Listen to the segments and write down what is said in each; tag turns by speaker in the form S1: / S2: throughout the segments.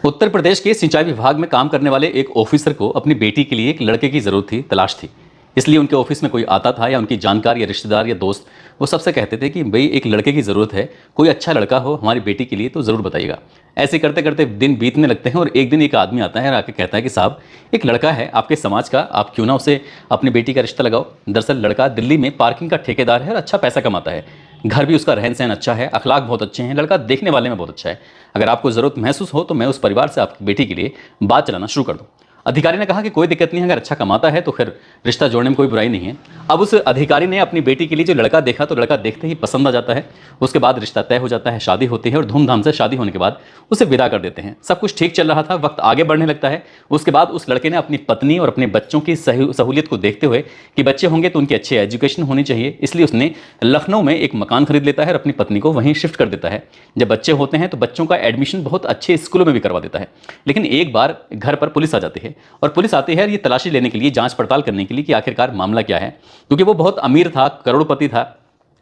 S1: उत्तर प्रदेश के सिंचाई विभाग में काम करने वाले एक ऑफिसर को अपनी बेटी के लिए एक लड़के की ज़रूरत थी, तलाश थी। इसलिए उनके ऑफिस में कोई आता था या उनकी जानकार या रिश्तेदार या दोस्त, वो सबसे कहते थे कि भाई एक लड़के की ज़रूरत है, कोई अच्छा लड़का हो हमारी बेटी के लिए तो ज़रूर बताइएगा। ऐसे करते करते दिन बीतने लगते हैं और एक दिन एक आदमी आता है और आके कहता है कि साहब, एक लड़का है आपके समाज का, आप क्यों ना उसे अपनी बेटी का रिश्ता लगाओ। दरअसल लड़का दिल्ली में पार्किंग का ठेकेदार है और अच्छा पैसा कमाता है, घर भी उसका रहन सहन अच्छा है, अखलाक बहुत अच्छे हैं, लड़का देखने वाले में बहुत अच्छा है। अगर आपको ज़रूरत महसूस हो तो मैं उस परिवार से आपकी बेटी के लिए बात चलाना शुरू कर दूं। अधिकारी ने कहा कि कोई दिक्कत नहीं है, अगर अच्छा कमाता है तो फिर रिश्ता जोड़ने में कोई बुराई नहीं है। अब उस अधिकारी ने अपनी बेटी के लिए जो लड़का देखा तो लड़का देखते ही पसंद आ जाता है। उसके बाद रिश्ता तय हो जाता है, शादी होती है और धूमधाम से शादी होने के बाद उसे विदा कर देते हैं। सब कुछ ठीक चल रहा था, वक्त आगे बढ़ने लगता है। उसके बाद उस लड़के ने अपनी पत्नी और अपने बच्चों की सहूलियत को देखते हुए कि बच्चे होंगे तो उनकी अच्छी एजुकेशन होनी चाहिए, इसलिए उसने लखनऊ में एक मकान खरीद लेता है और अपनी पत्नी को वहीं शिफ्ट कर देता है। जब बच्चे होते हैं तो बच्चों का एडमिशन बहुत अच्छे स्कूलों में भी करवा देता है। लेकिन एक बार घर पर पुलिस आ जाती है और पुलिस आती है ये तलाशी लेने के लिए, जांच पड़ताल करने के लिए कि आखिरकार मामला क्या है। क्योंकि वो बहुत अमीर था, करोड़पति था।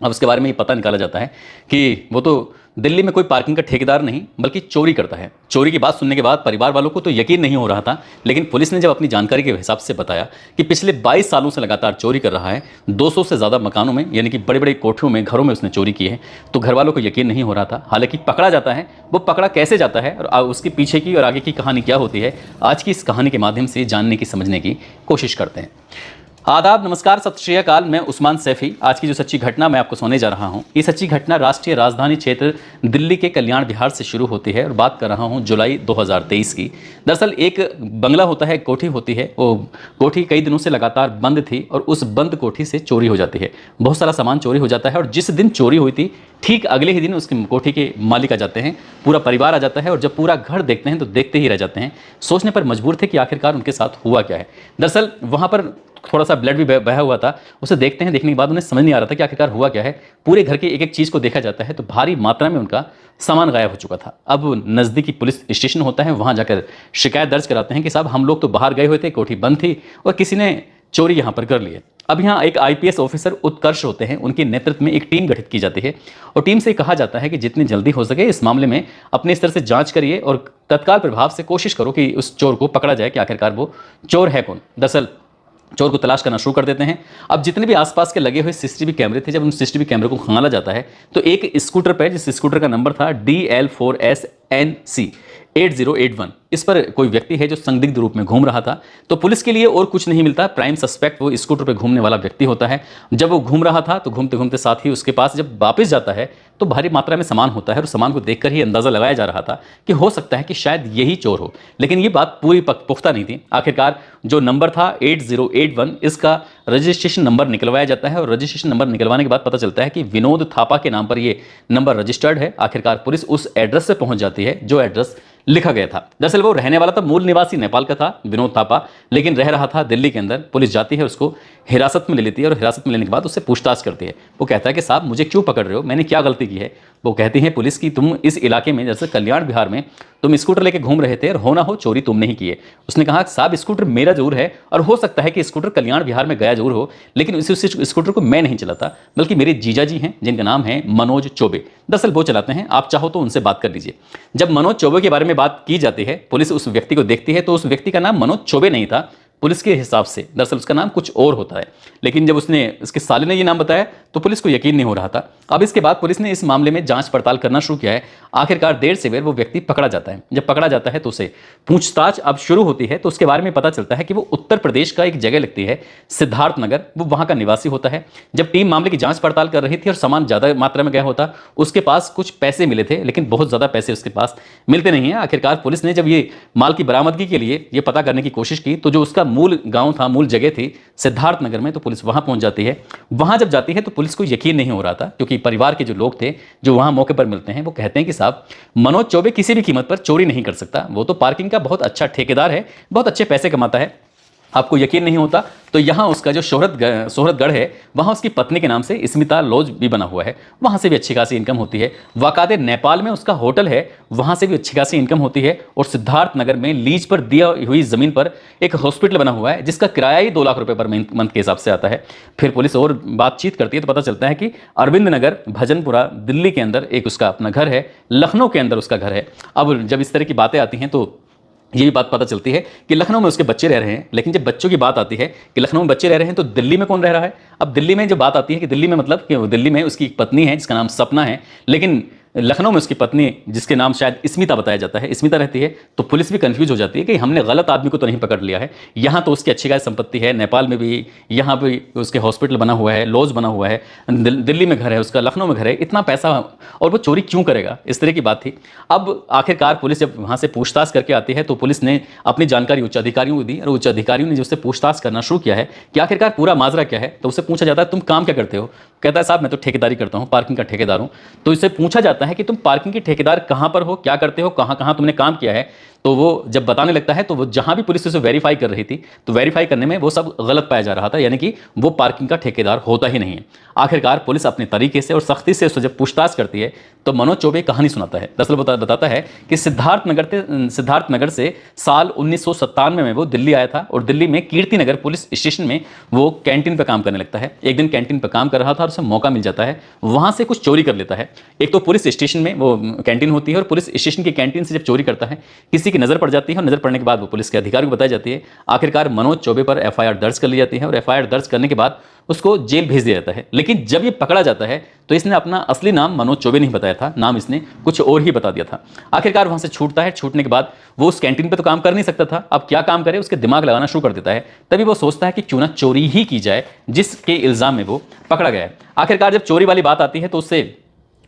S1: अब उसके बारे में ये पता निकाला जाता है कि वो तो दिल्ली में कोई पार्किंग का ठेकेदार नहीं बल्कि चोरी करता है। चोरी की बात सुनने के बाद परिवार वालों को तो यकीन नहीं हो रहा था, लेकिन पुलिस ने जब अपनी जानकारी के हिसाब से बताया कि पिछले 22 सालों से लगातार चोरी कर रहा है, 200 से ज़्यादा मकानों में यानी कि बड़े बड़े कोठरियों में, घरों में उसने चोरी की है, तो घर वालों को यकीन नहीं हो रहा था। हालांकि पकड़ा जाता है, वो पकड़ा कैसे जाता है और उसके पीछे की और आगे की कहानी क्या होती है, आज की इस कहानी के माध्यम से जानने की, समझने की कोशिश करते हैं। आदाब, नमस्कार, सत श्री अकाल। मैं उस्मान सैफी। आज की जो सच्ची घटना मैं आपको सुनाने जा रहा हूं, ये सच्ची घटना राष्ट्रीय राजधानी क्षेत्र दिल्ली के कल्याण विहार से शुरू होती है और बात कर रहा हूं जुलाई 2023 की। दरअसल एक बंगला होता है, कोठी होती है, वो कोठी कई दिनों से लगातार बंद थी और उस बंद कोठी से चोरी हो जाती है। बहुत सारा सामान चोरी हो जाता है और जिस दिन चोरी हुई थी ठीक अगले ही दिन उसकी कोठी के मालिक आ जाते हैं, पूरा परिवार आ जाता है और जब पूरा घर देखते हैं तो देखते ही रह जाते हैं, सोचने पर मजबूर थे कि आखिरकार उनके साथ हुआ क्या है। दरअसल वहाँ पर थोड़ा सा ब्लड भी बहा हुआ था। उसे देखते हैं, देखने के बाद उन्हें समझ नहीं आ रहा था कि आखिरकार हुआ क्या है। पूरे घर के एक एक चीज़ को देखा जाता है तो भारी मात्रा में उनका सामान गायब हो चुका था। अब नज़दीकी पुलिस स्टेशन होता है, वहाँ जाकर शिकायत दर्ज कराते हैं कि साहब, हम लोग तो बाहर गए हुए थे, कोठी बंद थी और किसी ने चोरी यहाँ पर कर ली है। अब यहाँ एक IPS ऑफिसर उत्कर्ष होते हैं, उनके नेतृत्व में एक टीम गठित की जाती है और टीम से कहा जाता है कि जितनी जल्दी हो सके इस मामले में अपने स्तर से जांच करिए और तत्काल प्रभाव से कोशिश करो कि उस चोर को पकड़ा जाए कि आखिरकार वो चोर है कौन। दरअसल चोर को तलाश करना शुरू कर देते हैं। अब जितने भी आसपास के लगे हुए CCTV कैमरे थे, जब उन CCTV कैमरे को खंगाला जाता है तो एक स्कूटर पर, जिस स्कूटर का नंबर था DL4SNC 8081, इस पर कोई व्यक्ति है जो संदिग्ध रूप में घूम रहा था। तो पुलिस के लिए और कुछ नहीं मिलता, प्राइम सस्पेक्ट वो स्कूटर पर घूमने वाला व्यक्ति होता है। जब वो घूम रहा था तो घूमते घूमते साथ ही उसके पास जब वापस जाता है तो भारी मात्रा में सामान होता है और सामान को देखकर ही अंदाजा लगाया जा रहा था कि हो सकता है कि शायद यही चोर हो। लेकिन ये बात पूरी पुख्ता नहीं थी। आखिरकार जो नंबर था 8081, इसका रजिस्ट्रेशन नंबर निकलवाया जाता है और रजिस्ट्रेशन नंबर निकलवाने के बाद पता चलता है कि विनोद थापा के नाम पर ये नंबर रजिस्टर्ड है। आखिरकार पुलिस उस एड्रेस से पहुंच जाती है जो एड्रेस लिखा गया था। दरअसल वो रहने वाला था, मूल निवासी नेपाल का था विनोद थापा, लेकिन रह रहा था दिल्ली के अंदर। पुलिस जाती है, उसको हिरासत में ले लेती है और हिरासत में लेने के बाद उससे पूछताछ करती है। वो कहता है कि साहब, मुझे क्यों पकड़ रहे हो, मैंने क्या गलती की है। वो कहती है पुलिस की, तुम इस इलाके में, जैसे कल्याण विहार में तुम स्कूटर लेके घूम रहे थे और हो ना हो चोरी तुमने ही की है। उसने कहा साहब, स्कूटर मेरा जरूर है और हो सकता है कि स्कूटर कल्याण विहार में गया जरूर हो, लेकिन उस स्कूटर को मैं नहीं चलाता, बल्कि मेरे जीजा जी हैं जिनका नाम है मनोज चौबे। दरअसल वो चलाते हैं, आप चाहो तो उनसे बात कर लीजिए। जब मनोज चौबे के बारे में बात की जाती है, पुलिस उस व्यक्ति को देखती है तो उस व्यक्ति का नाम मनोज चौबे नहीं था पुलिस के हिसाब से, दरअसल उसका नाम कुछ और होता है। लेकिन जब उसके साले ने ये नाम बताया तो पुलिस को यकीन नहीं हो रहा था। अब इसके बाद पुलिस ने इस मामले में जांच पड़ताल करना शुरू किया है। आखिरकार देर से बेर वो व्यक्ति पकड़ा जाता है। जब पकड़ा जाता है तो उसे पूछताछ अब शुरू होती है तो उसके बारे में पता चलता है कि वो उत्तर प्रदेश का एक जगह लगती है सिद्धार्थ नगर, वो वहाँ का निवासी होता है। जब टीम मामले की जाँच पड़ताल कर रही थी और सामान ज़्यादा मात्रा में गया होता, उसके पास कुछ पैसे मिले थे, लेकिन बहुत ज़्यादा पैसे उसके पास मिलते नहीं है। आखिरकार पुलिस ने जब ये माल की बरामदगी के लिए ये पता करने की कोशिश की तो जो उसका मूल गाँव था, मूल जगह थी सिद्धार्थ नगर में, तो पुलिस वहां पहुंच जाती है। वहां जब जाती है तो पुलिस को यकीन नहीं हो रहा था, क्योंकि परिवार के जो लोग थे जो वहां मौके पर मिलते हैं वो कहते हैं कि साहब, मनोज चौबे किसी भी कीमत पर चोरी नहीं कर सकता, वो तो पार्किंग का बहुत अच्छा ठेकेदार है, बहुत अच्छे पैसे कमाता है। आपको यकीन नहीं होता तो यहाँ उसका जो शोहरतगढ़ है वहाँ उसकी पत्नी के नाम से स्मिता लॉज भी बना हुआ है, वहाँ से भी अच्छी खासी इनकम होती है। वाकादे नेपाल में उसका होटल है, वहाँ से भी अच्छी खासी इनकम होती है। और सिद्धार्थ नगर में लीज पर दिया हुई ज़मीन पर एक हॉस्पिटल बना हुआ है जिसका किराया ही 2 लाख रुपये पर मंथ के हिसाब से आता है। फिर पुलिस और बातचीत करती है तो पता चलता है कि अरविंद नगर भजनपुरा दिल्ली के अंदर एक उसका अपना घर है, लखनऊ के अंदर उसका घर है। अब जब इस तरह की बातें आती हैं तो ये भी बात पता चलती है कि लखनऊ में उसके बच्चे रह रहे हैं, लेकिन जब बच्चों की बात आती है कि लखनऊ में बच्चे रह रहे हैं तो दिल्ली में कौन रह रहा है। अब दिल्ली में जब बात आती है कि दिल्ली में मतलब कि दिल्ली में उसकी एक पत्नी है जिसका नाम सपना है, लेकिन लखनऊ में उसकी पत्नी जिसके नाम शायद स्मिता बताया जाता है, स्मिता रहती है। तो पुलिस भी कंफ्यूज हो जाती है कि हमने गलत आदमी को तो नहीं पकड़ लिया है। यहाँ तो उसकी अच्छी खासी संपत्ति है, नेपाल में भी, यहाँ भी उसके हॉस्पिटल बना हुआ है, लॉज बना हुआ है, दिल्ली में घर है उसका, लखनऊ में घर है, इतना पैसा और वो चोरी क्यों करेगा, इस तरह की बात थी। अब आखिरकार पुलिस जब वहाँ से पूछताछ करके आती है तो पुलिस ने अपनी जानकारी उच्च अधिकारियों को दी और उच्च अधिकारियों ने जो उससे पूछताछ करना शुरू किया है कि आखिरकार पूरा माजरा क्या है। तो उससे पूछा जाता है तुम काम क्या करते हो, कहता है साहब मैं तो ठेकेदारी करता हूँ, पार्किंग का ठेकेदार हूँ। तो इससे पूछा जाता है कि तुम पार्किंग के ठेकेदार कहाँ पर हो, क्या करते हो, कहाँ कहाँ तुमने काम किया है। तो वो जब बताने लगता है तो वो जहाँ भी पुलिस उसे वेरीफाई कर रही थी तो वेरीफाई करने में वो सब गलत पाया जा रहा था, यानी कि वो पार्किंग का ठेकेदार होता ही नहीं है। आखिरकार पुलिस अपने तरीके से और सख्ती से उससे जब पूछताछ करती है तो मनोज चौबे कहानी सुनाता है। दरअसल बताता है कि सिद्धार्थ नगर से साल 1997 में वो दिल्ली आया था और दिल्ली में कीर्ति नगर पुलिस स्टेशन में वो कैंटीन पर काम करने लगता है। एक दिन कैंटीन पर काम कर रहा था और उसे मौका मिल जाता है, वहाँ से कुछ चोरी कर लेता है। एक तो पुलिस स्टेशन में वो कैंटीन होती है और पुलिस स्टेशन की कैंटीन से जब चोरी करता है किसी की नज़र पड़ जाती है और नज़र पड़ने के बाद वो पुलिस के अधिकारी को बताई जाती है। आखिरकार मनोज चौबे पर एफआईआर दर्ज कर ली जाती है और एफआईआर दर्ज करने के बाद उसको जेल भेज दिया जाता है। लेकिन जब ये पकड़ा जाता है तो इसने अपना असली नाम मनोज चौबे नहीं बताया था, नाम इसने कुछ और ही बता दिया था। आखिरकार वहां से छूटता है, छूटने के बाद वो उस कैंटीन पे तो काम कर नहीं सकता था, अब क्या काम करे उसके दिमाग लगाना शुरू कर देता है। तभी वो सोचता है कि क्यों ना चोरी ही की जाए जिसके इल्जाम में वो पकड़ा गया है। आखिरकार जब चोरी वाली बात आती है तो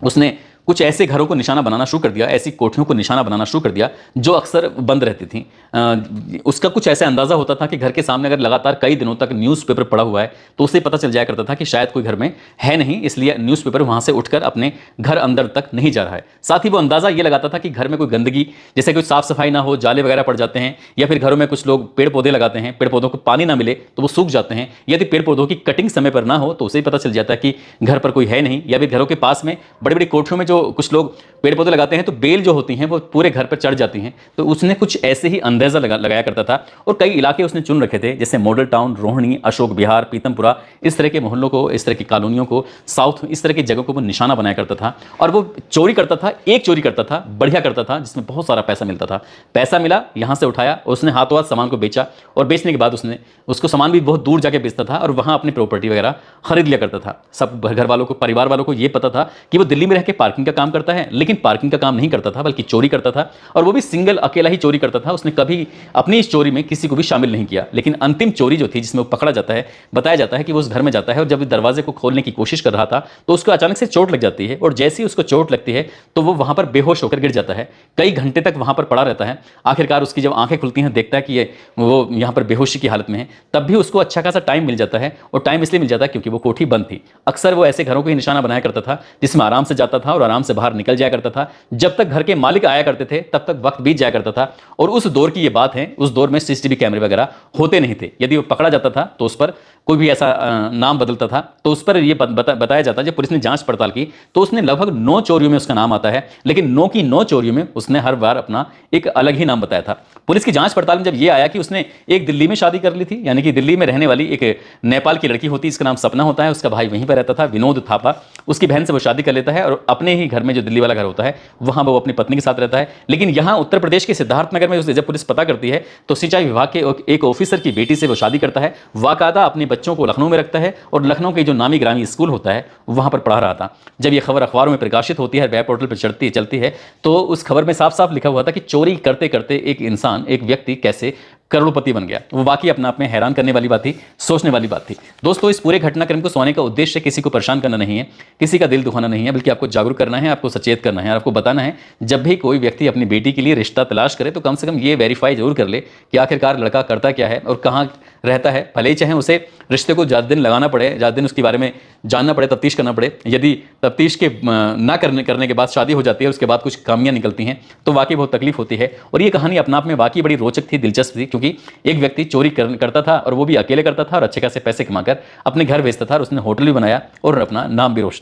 S1: उसने कुछ ऐसे घरों को निशाना बनाना शुरू कर दिया, ऐसी कोठियों को निशाना बनाना शुरू कर दिया जो अक्सर बंद रहती थी। उसका कुछ ऐसा अंदाजा होता था कि घर के सामने अगर लगातार कई दिनों तक न्यूज़पेपर पड़ा हुआ है तो उसे पता चल जाया करता था कि शायद कोई घर में है नहीं, इसलिए न्यूज़पेपर वहां से उठकर अपने घर अंदर तक नहीं जा रहा है। साथ ही वो अंदाजा ये लगाता था कि घर में कोई गंदगी, जैसे कोई साफ सफाई ना हो, जाले वगैरह पड़ जाते हैं, या फिर घरों में कुछ लोग पेड़ पौधे लगाते हैं, पेड़ पौधों को पानी ना मिले तो वो सूख जाते हैं। यदि पेड़ पौधों की कटिंग समय पर ना हो तो उसे पता चल जाता है कि घर पर कोई है नहीं। या फिर घरों के पास में बड़ी बड़ी कोठियों में जो कुछ लोग पेड़ पौधे लगाते हैं तो बेल जो होती हैं वो पूरे घर पर चढ़ जाती हैं। तो उसने कुछ ऐसे ही अंदाजा लगाया करता था और कई इलाके उसने चुन रखे थे, जैसे मॉडल टाउन, रोहिणी, अशोक विहार, पीतमपुरा, इस तरह के मोहल्लों को, इस तरह की कॉलोनियों को, साउथ, इस तरह की जगहों को वो निशाना बनाया करता था। और वो चोरी करता था, एक चोरी करता था, बढ़िया करता था, जिसमें बहुत सारा पैसा मिलता था। पैसा मिला, यहाँ से उठाया, उसने हाथों हाथ सामान को बेचा और बेचने के बाद उसने उसको सामान भी बहुत दूर जाके बेचता था और वहाँ अपनी प्रॉपर्टी वगैरह खरीद लिया करता था। सब घर वालों को, परिवार वालों को ये पता था कि वो दिल्ली में रह के पार्किंग का काम करता है, लेकिन पार्किंग का काम नहीं करता था बल्कि चोरी करता था, और वो भी सिंगल, अकेला ही चोरी करता था। उसने कभी अपनी इस चोरी में किसी को भी शामिल नहीं किया। लेकिन अंतिम चोरी जो थी जिसमें वो पकड़ा जाता है, बताया जाता है कि वो उस घर में जाता है और जब दरवाजे को खोलने की कोशिश कर रहा था तो उसको अचानक से चोट लग जाती है और जैसे ही उसको चोट लगती है तो वो वहां पर बेहोश होकर गिर जाता है। कई घंटे तक वहां पर पड़ा रहता है। आखिरकार उसकी जब आंखें खुलती हैं, देखता है कि वो यहाँ पर बेहोशी की हालत में है, तब भी उसको अच्छा खासा टाइम मिल जाता है। और टाइम इसलिए मिल जाता है क्योंकि वो कोठी बंद थी। अक्सर वो ऐसे घरों को ही निशाना बनाया करता था जिसमें आराम से जाता था और आराम से बाहर निकल जाया करता था। जब तक घर के मालिक आया करते थे तब तक वक्त बीत जाया करता था। और उस दौर की ये बात है, उस दौर में सीसीटीवी कैमरे वगैरह होते नहीं थे। यदि वो पकड़ा जाता था तो उस पर कोई भी ऐसा नाम बदलता था तो उस पर यह बताया जाता है, जब पुलिस ने जांच पड़ताल की तो उसने लगभग 9 चोरियों में उसका नाम आता है, लेकिन 9 की 9 चोरियों में उसने हर बार अपना एक अलग ही नाम बताया था। पुलिस की जांच पड़ताल में जब यह आया कि उसने एक दिल्ली में शादी कर ली थी, यानी कि दिल्ली में रहने वाली एक नेपाल की लड़की होती, इसका नाम सपना होता है, उसका भाई वहीं पर रहता था, विनोद थापा, उसकी बहन से वो शादी कर लेता है और अपने ही घर में जो दिल्ली वाला घर होता है वहां वो अपनी पत्नी के साथ रहता है। लेकिन यहाँ उत्तर प्रदेश के सिद्धार्थ नगर में जब पुलिस पता करती है तो सिंचाई विभाग के एक ऑफिसर की बेटी से वो शादी करता है, वाकायदा अपने बच्चों को लखनऊ में रखता है और लखनऊ के जो नामी ग्रामी स्कूल होता है वहां पर पढ़ा रहा था। जब ये खबर अखबारों में प्रकाशित होती है, वेब पोर्टल पर चलती है तो उस खबर में साफ साफ लिखा हुआ था कि चोरी करते करते एक इंसान, एक व्यक्ति कैसे करोड़पति बन गया। वो वाकई अपने आप में हैरान करने वाली बात थी, सोचने वाली बात थी। दोस्तों, इस पूरे घटनाक्रम को सुनाने का उद्देश्य किसी को परेशान करना नहीं है, किसी का दिल दुखाना नहीं है, बल्कि आपको जागरूक करना है, आपको सचेत करना है, आपको बताना है जब भी कोई व्यक्ति अपनी बेटी के लिए रिश्ता तलाश करे तो कम से कम ये वेरीफाई जरूर कर ले कि आखिरकार लड़का करता क्या है और कहाँ रहता है। भले ही चाहे उसे रिश्ते को ज़्यादा दिन लगाना पड़े, ज़्यादा दिन उसके बारे में जानना पड़े, तफ्तीश करना पड़े। यदि तफ्तीश के ना करने के बाद शादी हो जाती है, उसके बाद कुछ खामियां निकलती हैं तो वाकई बहुत तकलीफ होती है। और ये कहानी अपने आप में वाकई बड़ी रोचक थी, दिलचस्प थी, क्योंकि एक व्यक्ति चोरी करता था और वो भी अकेले करता था और अच्छे खासे पैसे कमाकर अपने घर भेजता था और उसने होटल भी बनाया और अपना नाम भी रोशन